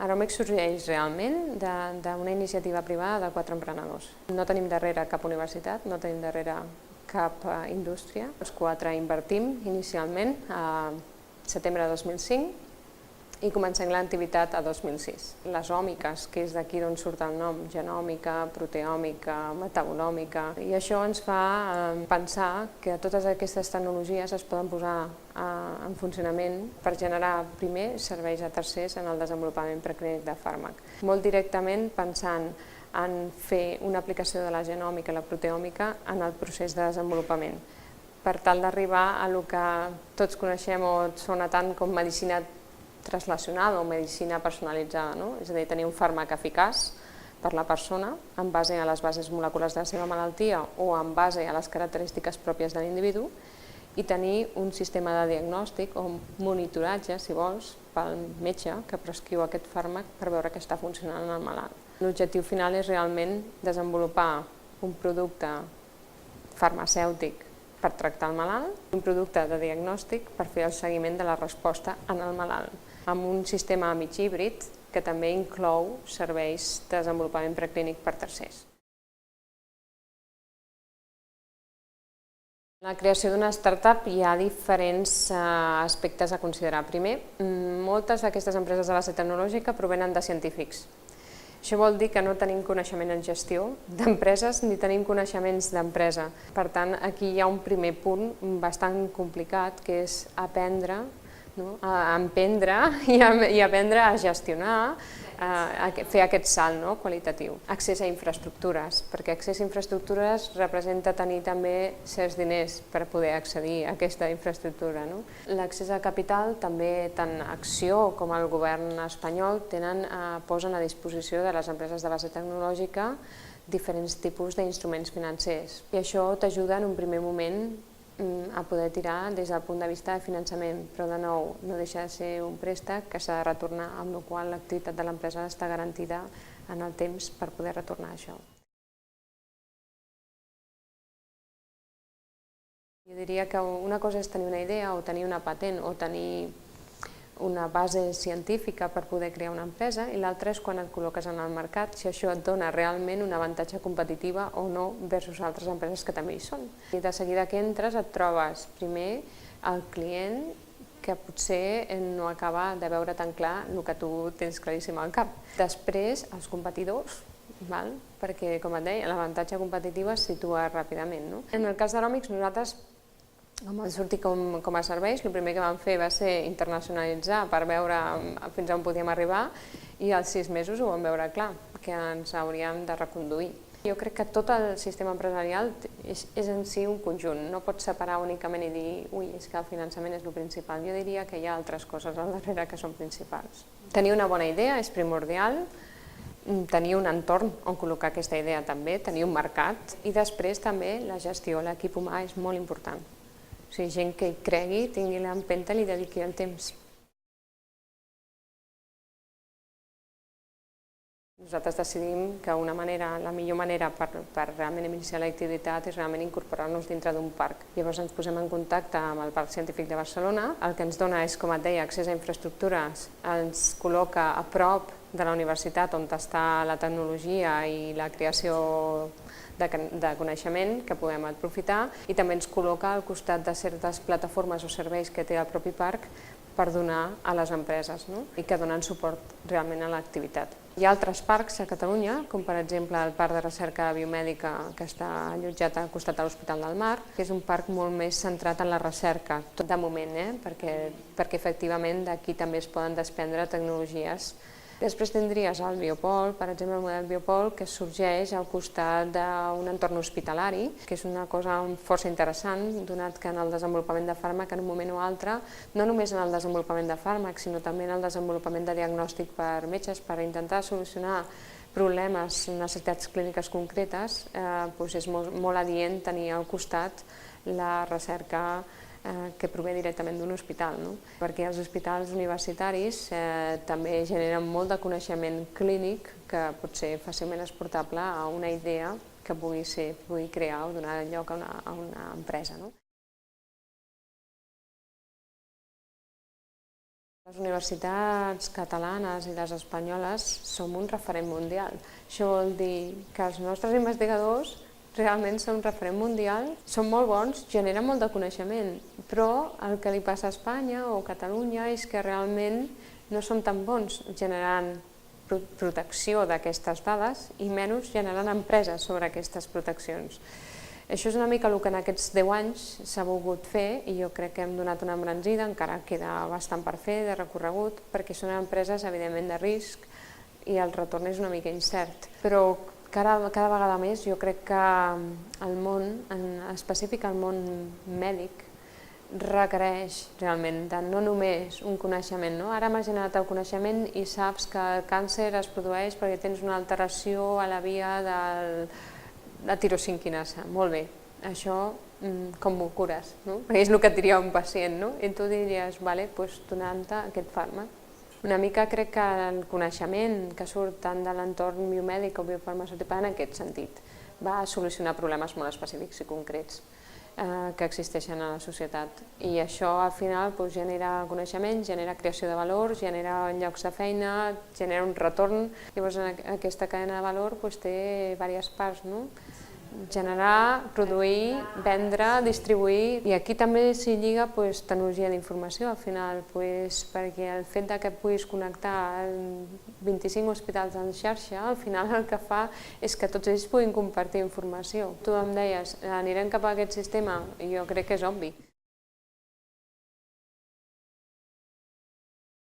Aromex sorgeix realment d'una iniciativa privada de 4 emprenedors. No tenim darrere cap universitat, no tenim darrere cap indústria. Els 4 invertim inicialment a setembre de 2005 i comencem l'activitat a 2006. Les òmiques, que és d'aquí d'on surt el nom, genòmica, proteòmica, metabolòmica, i això ens fa pensar que totes aquestes tecnologies es poden posar en funcionament per generar primer serveis a tercers en el desenvolupament preclínic de fàrmac. Molt directament pensant en fer una aplicació de la genòmica i la proteòmica en el procés de desenvolupament, per tal d'arribar a el que tots coneixem o sona tant com medicina translacional o medicina personalitzada, no? És a dir, tenir un fàrmac eficaç per la persona en base a les bases moleculars de la seva malaltia o en base a les característiques pròpies de l'individu i tenir un sistema de diagnòstic o monitoratge, si vols, pel metge que prescriu aquest fàrmac per veure que està funcionant en el malalt. L'objectiu final és realment desenvolupar un producte farmacèutic per tractar el malalt, un producte de diagnòstic per fer el seguiment de la resposta en el malalt, amb un sistema mig híbrid que també inclou serveis de desenvolupament preclínic per tercers. En la creació d'una startup hi ha diferents aspectes a considerar. Primer, moltes d'aquestes empreses de base tecnològica provenen de científics. Això vol dir que no tenim coneixement en gestió d'empreses ni tenim coneixements d'empresa. Per tant, aquí hi ha un primer punt bastant complicat, que és aprendre a emprendre i aprendre a gestionar, a fer aquest salt qualitatiu. Accés a infraestructures, perquè accés a infraestructures representa tenir també certs diners per poder accedir a aquesta infraestructura. L'accés a capital també tant Acció com el govern espanyol posen a disposició de les empreses de base tecnològica diferents tipus d'instruments financers i això t'ajuda en un primer moment a poder tirar des del punt de vista de finançament, però de nou no deixa de ser un préstec que s'ha de retornar, amb la qual cosa l'activitat de l'empresa està garantida en el temps per poder retornar això. Jo diria que una cosa és tenir una idea o tenir una patent o tenir una base científica per poder crear una empresa i l'altra és quan et col·loques en el mercat, si això et dona realment un avantatge competitiva o no versus altres empreses que també hi són. I de seguida que entres et trobes primer el client que potser no acaba de veure tan clar el que tu tens claríssim al cap. Després els competidors, perquè com et deia l'avantatge competitiu es situa ràpidament. En el cas d'Aromex nosaltres vam sortir com a serveis, el primer que vam fer va ser internacionalitzar per veure fins on podíem arribar i als 6 mesos ho vam veure clar, que ens hauríem de reconduir. Jo crec que tot el sistema empresarial és en si un conjunt, no pots separar únicament i dir ui, és que el finançament és el principal. Jo diria que hi ha altres coses al darrere que són principals. Tenir una bona idea és primordial, tenir un entorn on col·locar aquesta idea també, tenir un mercat i després també la gestió, l'equip humà és molt important. O sigui, gent que hi cregui, tingui l'empenta i li dediqui el temps. Nosaltres decidim que la millor manera per realment iniciar l'activitat és realment incorporar-nos dintre d'un parc. Llavors ens posem en contacte amb el Parc Científic de Barcelona, el que ens dona és, com et deia, accés a infraestructures, ens col·loca a prop de la universitat on està la tecnologia i la creació de coneixement que podem aprofitar i també ens col·loca al costat de certes plataformes o serveis que té el propi parc per donar a les empreses i que donen suport realment a l'activitat. Hi ha altres parcs a Catalunya, com per exemple el Parc de Recerca Biomèdica que està allotjat al costat de l'Hospital del Mar, que és un parc molt més centrat en la recerca, tot de moment, perquè efectivament d'aquí també es poden desprendre tecnologies. Després tindries el Biopol, per exemple el model Biopol, que sorgeix al costat d'un entorn hospitalari, que és una cosa força interessant, donat que en el desenvolupament de fàrmac en un moment o altre, no només en el desenvolupament de fàrmac, sinó també en el desenvolupament de diagnòstic per metges, per intentar solucionar problemes, necessitats clíniques concretes, és molt adient tenir al costat la recerca que prové directament d'un hospital, perquè els hospitals universitaris també generen molt de coneixement clínic que pot ser fàcilment exportable a una idea que pugui crear o donar lloc a una empresa. Les universitats catalanes i les espanyoles som un referent mundial. Això vol dir que els nostres investigadors realment són un referent mundial, són molt bons, generen molt de coneixement, però el que li passa a Espanya o a Catalunya és que realment no som tan bons generant protecció d'aquestes dades i menys generant empreses sobre aquestes proteccions. Això és una mica el que en aquests 10 anys s'ha volgut fer i jo crec que hem donat una embranzida, encara queda bastant per fer de recorregut, perquè són empreses evidentment de risc i el retorn és una mica incert. Però cada vegada més jo crec que el món, en específic el món mèdic, requereix realment de no només un coneixement. Ara m'has generat el coneixement i saps que el càncer es produeix perquè tens una alteració a la via la tirosinquinasa, molt bé, això com m'ho cures? Perquè és el que et diria un pacient, i tu diries, vale, doncs donant-te aquest fàrmac. Una mica crec que el coneixement que surt tant de l'entorn biomèdic o biofarmacèutic en aquest sentit va a solucionar problemes molt específics i concrets que existeixen a la societat. I això al final genera coneixement, genera creació de valor, genera llocs de feina, genera un retorn. Llavors aquesta cadena de valor té diverses parts, generar, produir, vendre, distribuir, i aquí també s'hi lliga tecnologia d'informació al final, perquè el fet que puguis connectar 25 hospitals en xarxa, al final el que fa és que tots ells puguin compartir informació. Tu em deies, anirem cap a aquest sistema? Jo crec que és obvi.